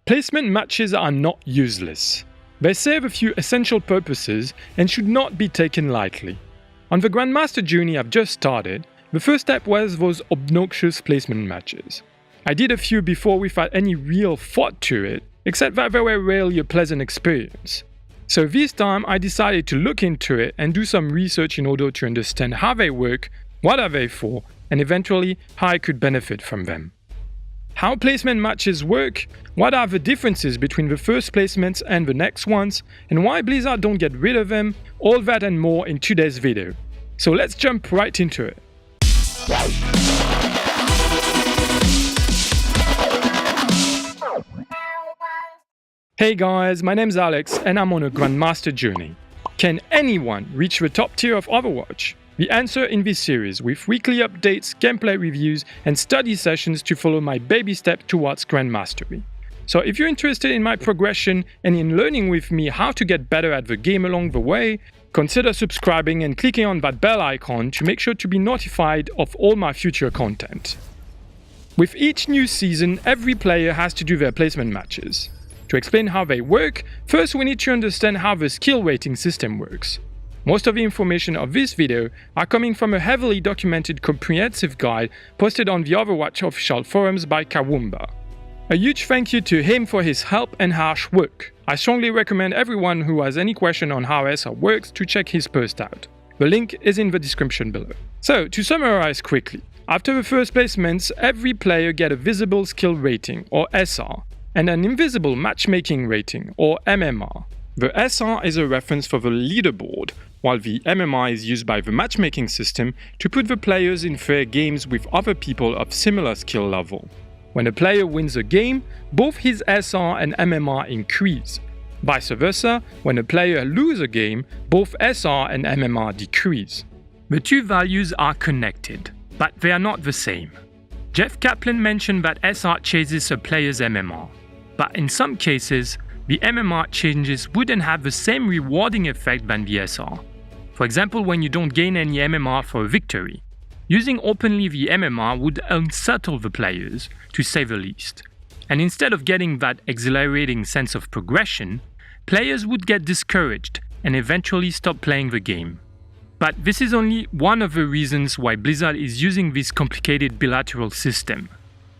Placement matches are not useless. They serve a few essential purposes and should not be taken lightly. On the Grandmaster journey I've just started, the first step was those obnoxious placement matches. I did a few before without any real thought to it, except that they were rarely a pleasant experience. So this time I decided to look into it and do some research in order to understand how they work, what are they for, and eventually how I could benefit from them. How placement matches work, what are the differences between the first placements and the next ones, and why Blizzard don't get rid of them, all that and more in today's video. So let's jump right into it. Hey guys, my name's Alex and I'm on a Grandmaster journey. Can anyone reach the top tier of Overwatch? The answer in this series, with weekly updates, gameplay reviews, and study sessions to follow my baby step towards Grandmastery. So if you're interested in my progression and in learning with me how to get better at the game along the way, consider subscribing and clicking on that bell icon to make sure to be notified of all my future content. With each new season, every player has to do their placement matches. To explain how they work, first we need to understand how the skill rating system works. Most of the information of this video are coming from a heavily documented comprehensive guide posted on the Overwatch official forums by Kaawumba. A huge thank you to him for his help and harsh work. I strongly recommend everyone who has any question on how SR works to check his post out. The link is in the description below. So, to summarize quickly, after the first placements, every player gets a visible skill rating, or SR, and an invisible matchmaking rating, or MMR. The SR is a reference for the leaderboard, while the MMR is used by the matchmaking system to put the players in fair games with other people of similar skill level. When a player wins a game, both his SR and MMR increase. Vice versa, when a player loses a game, both SR and MMR decrease. The two values are connected, but they are not the same. Jeff Kaplan mentioned that SR chases a player's MMR, but in some cases, the MMR changes wouldn't have the same rewarding effect than the SR. For example, when you don't gain any MMR for a victory. Using openly the MMR would unsettle the players, to say the least. And instead of getting that exhilarating sense of progression, players would get discouraged and eventually stop playing the game. But this is only one of the reasons why Blizzard is using this complicated bilateral system.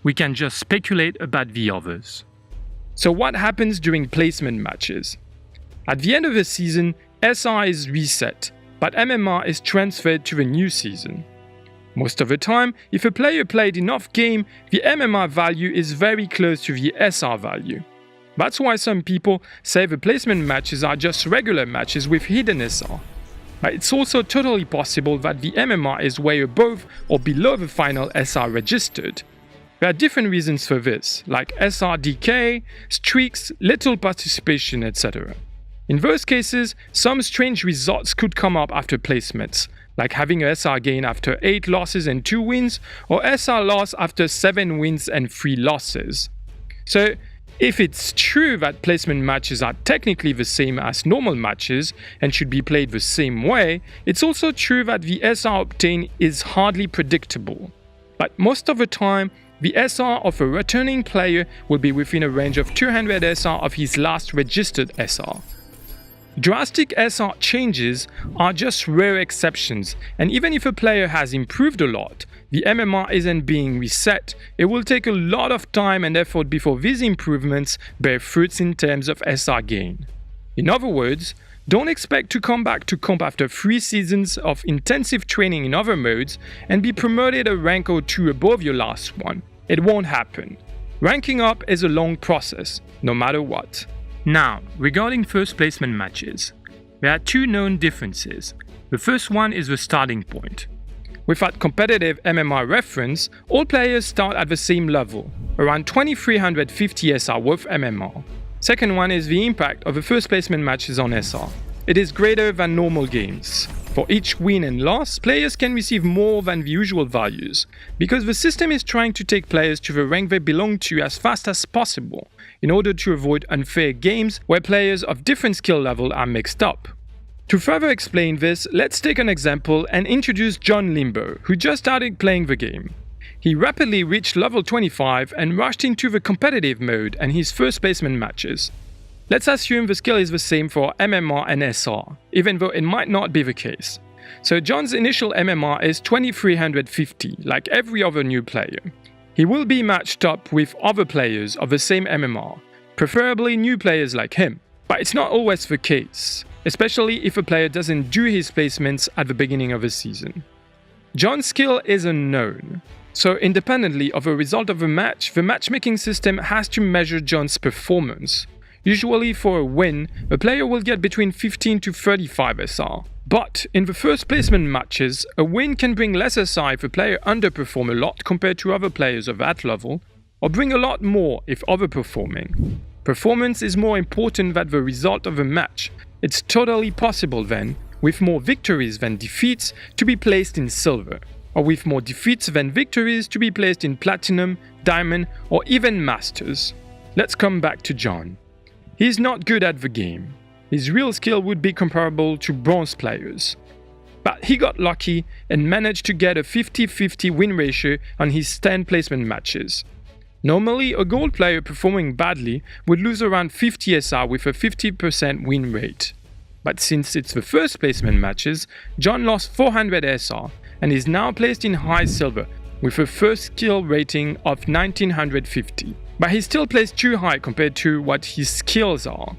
We can just speculate about the others. So what happens during placement matches? At the end of the season, SR is reset, but MMR is transferred to the new season. Most of the time, if a player played enough games, the MMR value is very close to the SR value. That's why some people say the placement matches are just regular matches with hidden SR. But it's also totally possible that the MMR is way above or below the final SR registered. There are different reasons for this, like SR decay, streaks, little participation, etc. In those cases, some strange results could come up after placements, like having a SR gain after 8 losses and 2 wins, or SR loss after 7 wins and 3 losses. So, if it's true that placement matches are technically the same as normal matches and should be played the same way, it's also true that the SR obtained is hardly predictable. But most of the time, the SR of a returning player will be within a range of 200 SR of his last registered SR. Drastic SR changes are just rare exceptions, and even if a player has improved a lot, the MMR isn't being reset, it will take a lot of time and effort before these improvements bear fruits in terms of SR gain. In other words, don't expect to come back to comp after 3 seasons of intensive training in other modes and be promoted a rank or 2 above your last one. It won't happen. Ranking up is a long process, no matter what. Now, regarding first placement matches, there are 2 known differences. The first one is the starting point. Without competitive MMR reference, all players start at the same level, around 2350 SR worth MMR. Second one is the impact of the first placement matches on SR. It is greater than normal games. For each win and loss, players can receive more than the usual values, because the system is trying to take players to the rank they belong to as fast as possible, in order to avoid unfair games where players of different skill level are mixed up. To further explain this, let's take an example and introduce Owlimbo, who just started playing the game. He rapidly reached level 25 and rushed into the competitive mode and his first placement matches. Let's assume the skill is the same for MMR and SR, even though it might not be the case. So John's initial MMR is 2350, like every other new player. He will be matched up with other players of the same MMR, preferably new players like him. But it's not always the case, especially if a player doesn't do his placements at the beginning of the season. John's skill is unknown, so independently of the result of a match, the matchmaking system has to measure John's performance. Usually for a win, a player will get between 15 to 35 SR. But in the first placement matches, a win can bring less SR if a player underperforms a lot compared to other players of that level, or bring a lot more if overperforming. Performance is more important than the result of a match. It's totally possible then, with more victories than defeats, to be placed in silver, or with more defeats than victories to be placed in platinum, diamond, or even masters. Let's come back to John. He's not good at the game. His real skill would be comparable to bronze players. But he got lucky and managed to get a 50-50 win ratio on his 10 placement matches. Normally, a gold player performing badly would lose around 50 SR with a 50% win rate. But since it's the first placement matches, John lost 400 SR and is now placed in high silver with a first skill rating of 1950. But he's still placed too high compared to what his skills are.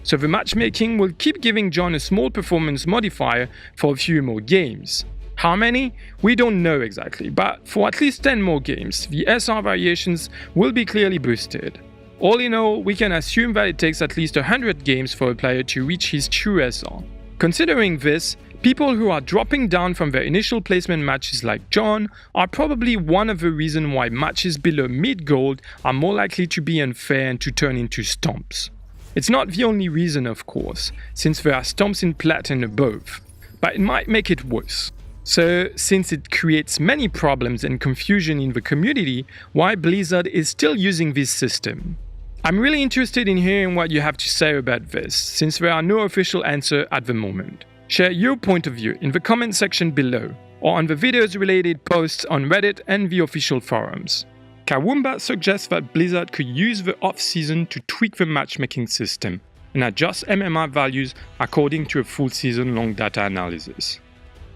So the matchmaking will keep giving John a small performance modifier for a few more games. How many? We don't know exactly, but for at least 10 more games, the SR variations will be clearly boosted. All in all, we can assume that it takes at least 100 games for a player to reach his true SR. Considering this, people who are dropping down from their initial placement matches like John are probably one of the reasons why matches below mid-gold are more likely to be unfair and to turn into stomps. It's not the only reason, of course, since there are stomps in plat and above, but it might make it worse. So, since it creates many problems and confusion in the community, why Blizzard is still using this system? I'm really interested in hearing what you have to say about this, since there are no official answers at the moment. Share your point of view in the comment section below, or on the videos related posts on Reddit and the official forums. Kaawumba suggests that Blizzard could use the off-season to tweak the matchmaking system and adjust MMR values according to a full season long data analysis.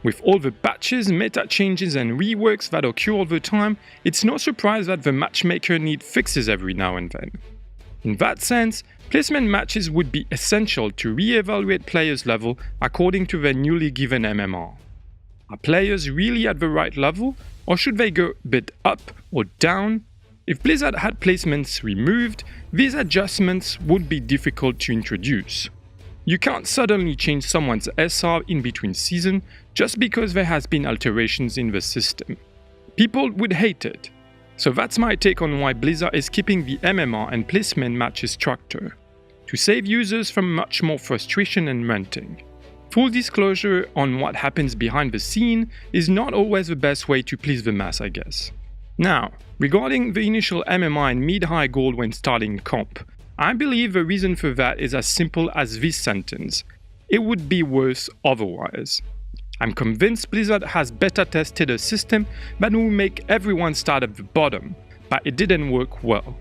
With all the patches, meta changes and reworks that occur all the time, it's no surprise that the matchmaker needs fixes every now and then. In that sense, placement matches would be essential to re-evaluate players' level according to their newly given MMR. Are players really at the right level, or should they go a bit up or down? If Blizzard had placements removed, these adjustments would be difficult to introduce. You can't suddenly change someone's SR in between seasons just because there has been alterations in the system. People would hate it. So that's my take on why Blizzard is keeping the MMR and placement matches structure, to save users from much more frustration and ranting. Full disclosure on what happens behind the scene is not always the best way to please the mass, I guess. Now, regarding the initial MMR and mid-high gold when starting comp, I believe the reason for that is as simple as this sentence: it would be worse otherwise. I'm convinced Blizzard has beta tested a system that will make everyone start at the bottom, but it didn't work well.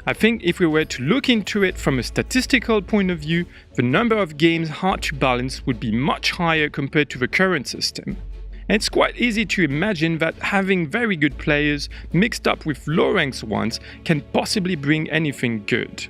I think if we were to look into it from a statistical point of view, the number of games hard to balance would be much higher compared to the current system. And it's quite easy to imagine that having very good players mixed up with low-ranked ones can possibly bring anything good.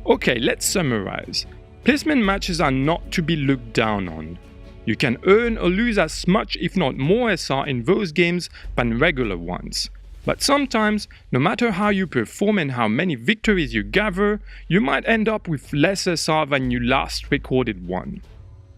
Okay, let's summarize. Placement matches are not to be looked down on. You can earn or lose as much if not more SR in those games than regular ones. But sometimes, no matter how you perform and how many victories you gather, you might end up with less SR than you last recorded one.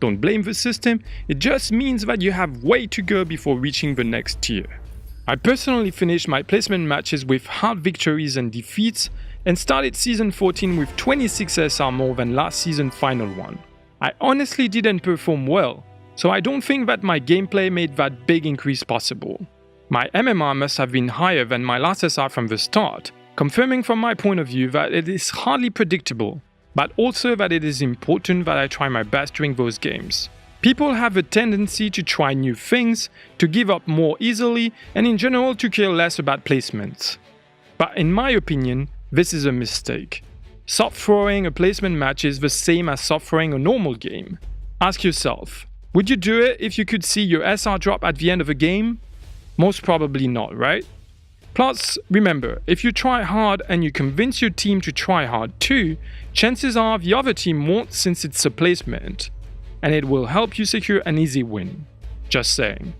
Don't blame the system, it just means that you have way to go before reaching the next tier. I personally finished my placement matches with hard victories and defeats, and started season 14 with 26 SR more than last season's final one. I honestly didn't perform well, so I don't think that my gameplay made that big increase possible. My MMR must have been higher than my last SR from the start, confirming from my point of view that it is hardly predictable, but also that it is important that I try my best during those games. People have a tendency to try new things, to give up more easily, and in general to care less about placements. But in my opinion, this is a mistake. Soft throwing a placement match is the same as soft throwing a normal game. Ask yourself, would you do it if you could see your SR drop at the end of a game? Most probably not, right? Plus, remember, if you try hard and you convince your team to try hard too, chances are the other team won't since it's a placement, and it will help you secure an easy win. Just saying.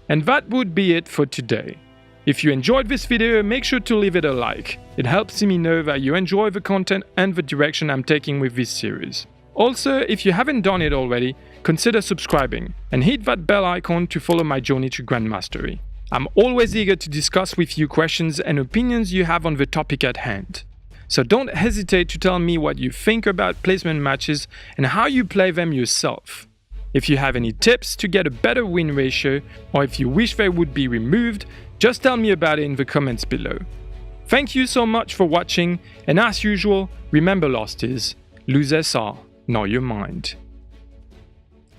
And that would be it for today. If you enjoyed this video, make sure to leave it a like. It helps me know that you enjoy the content and the direction I'm taking with this series. Also, if you haven't done it already, consider subscribing and hit that bell icon to follow my journey to Grandmastery. I'm always eager to discuss with you questions and opinions you have on the topic at hand. So don't hesitate to tell me what you think about placement matches and how you play them yourself. If you have any tips to get a better win ratio, or if you wish they would be removed, just tell me about it in the comments below. Thank you so much for watching, and as usual, remember lost is, lose SR, know your mind.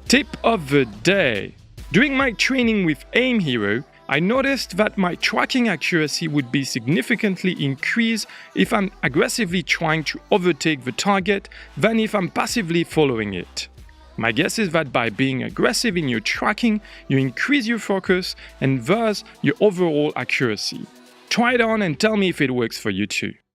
Tip of the day. During my training with Aim Hero, I noticed that my tracking accuracy would be significantly increased if I'm aggressively trying to overtake the target than if I'm passively following it. My guess is that by being aggressive in your tracking, you increase your focus and thus your overall accuracy. Try it on and tell me if it works for you too.